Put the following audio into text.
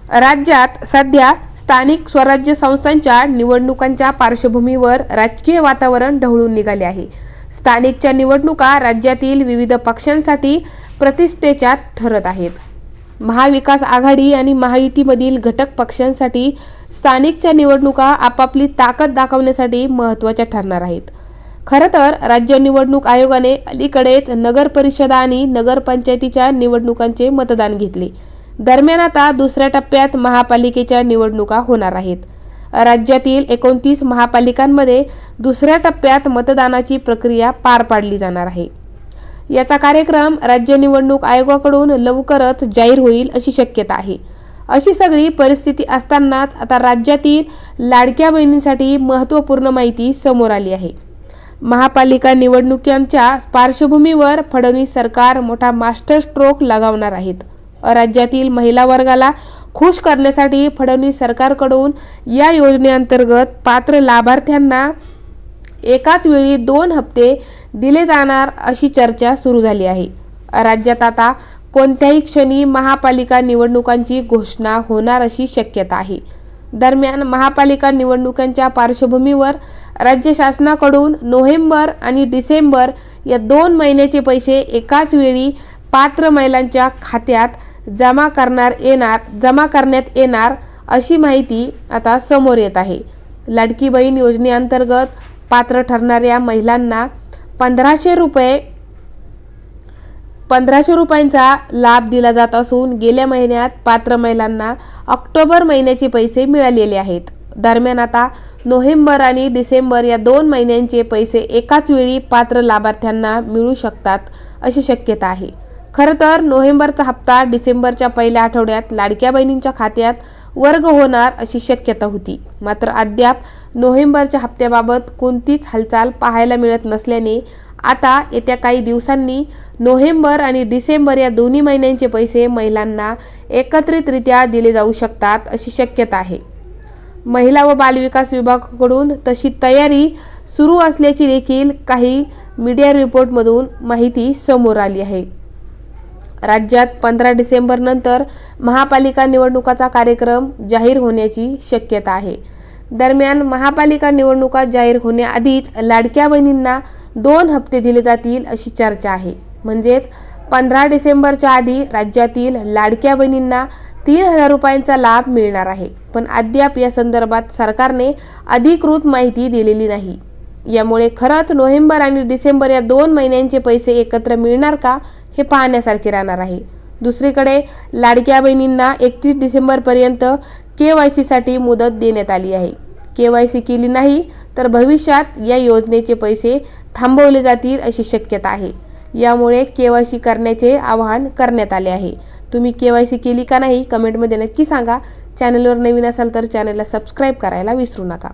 राज्यात सध्या स्थानिक स्वराज्य संस्थांच्या निवडणुकांच्या पार्श्वभूमीवर राजकीय वातावरण ढवळून निघाले आहे। स्थानिकच्या निवडणुका राज्यातील विविध पक्षांसाठी प्रतिष्ठेच्या ठरत आहेत। महाविकास आघाडी आणि महायुतीमधील घटक पक्षांसाठी स्थानिकच्या निवडणुका आपापली ताकद दाखवण्यासाठी महत्त्वाच्या ठरणार आहेत। खरं तर राज्य निवडणूक आयोगाने अलीकडेच नगर परिषदा आणि नगरपंचायतीच्या निवडणुकांचे मतदान घेतले। दरम्यान आता दुसऱ्या टप्प्यात महापालिकेच्या निवडणुका होणार आहेत। राज्यातील 29 महापालिकांमध्ये दुसऱ्या टप्प्यात मतदानाची प्रक्रिया पार पाडली जाणार आहे। याचा कार्यक्रम राज्य निवडणूक आयोगाकडून लवकरच जाहीर होईल अशी शक्यता आहे। अशी सगळी परिस्थिती असतानाच आता राज्यातील लाडक्या बहिणींसाठी महत्त्वपूर्ण माहिती समोर आली आहे। महापालिका निवडणुकांच्या पार्श्वभूमीवर फडणवीस सरकार मोठा मास्टर स्ट्रोक लगावणार आहेत। राज्यातील महिला वर्गाला खुश करण्यासाठी फडणवीस सरकारकडून या योजनेअंतर्गत पात्र लाभार्थ्यांना एकाच वेळी 2 हप्ते दिले जाणार अशी चर्चा सुरू झाली आहे। राज्यात आता कोणत्याही क्षणी महापालिका निवडणुकांची घोषणा होणार अशी शक्यता आहे। दरम्यान महापालिका निवडणुकांच्या पार्श्वभूमीवर राज्य शासनाकडून नोव्हेंबर आणि डिसेंबर या 2 महिन्याचे पैसे एकाच वेळी पात्र महिलांच्या खात्यात जमा करण्यात येणार अशी माहिती आता समोर येत आहे। लाडकी बहीण योजनेअंतर्गत पात्र ठरणाऱ्या महिलांना 1500 रुपयांचा लाभ दिला जात असून गेल्या महिन्यात पात्र महिलांना ऑक्टोबर महिन्याचे पैसे मिळालेले आहेत। दरम्यान आता नोव्हेंबर आणि डिसेंबर या 2 महिन्यांचे पैसे एकाच वेळी पात्र लाभार्थ्यांना मिळू शकतात अशी शक्यता आहे। खरं तर नोव्हेंबरचा हप्ता डिसेंबरच्या पहिल्या आठवड्यात लाडक्या बहिणींच्या खात्यात वर्ग होणार अशी शक्यता होती। मात्र अद्याप नोव्हेंबरच्या हप्त्याबाबत कोणतीच हालचाल पाहायला मिळत नसल्याने आता येत्या काही दिवसांनी नोव्हेंबर आणि डिसेंबर या दोन्ही महिन्यांचे पैसे महिलांना एकत्रितरित्या दिले जाऊ शकतात अशी शक्यता आहे। महिला व बालविकास विभागाकडून तशी तयारी सुरू असल्याची देखील काही मीडिया रिपोर्टमधून माहिती समोर आली आहे। राज्यात 15 डिसेंबर नंतर महापालिका निवडणुकाचा कार्यक्रम जाहीर होण्याची शक्यता आहे। दरम्यान महापालिका निवडणुका जाहीर होण्याआधीच लाडक्या बहिणींना 2 हप्ते दिले जातील अशी चर्चा आहे। म्हणजेच 15 डिसेंबरच्या आधी राज्यातील लाडक्या बहिणींना 3000 रुपयांचा लाभ मिळणार आहे। पण अद्याप या संदर्भात सरकारने अधिकृत माहिती दिलेली नाही। यामुळे खरंच नोव्हेंबर आणि डिसेंबर या 2 महिन्यांचे पैसे एकत्र मिळणार का हे पाहण्यासारखे राहणार आहे। दुसरीकडे लाडक्या बहिणींना 31 डिसेंबरपर्यंत KYC साठी मुदत देण्यात आली आहे। KYC केली नाही तर भविष्यात या योजनेचे पैसे थांबवले जातील अशी शक्यता आहे। यामुळे KYC करण्याचे आवाहन करण्यात आले आहे। तुम्ही KYC केली का नाही कमेंटमध्ये नक्की सांगा। चॅनलवर नवीन असाल तर चॅनलला सबस्क्राईब करायला विसरू नका।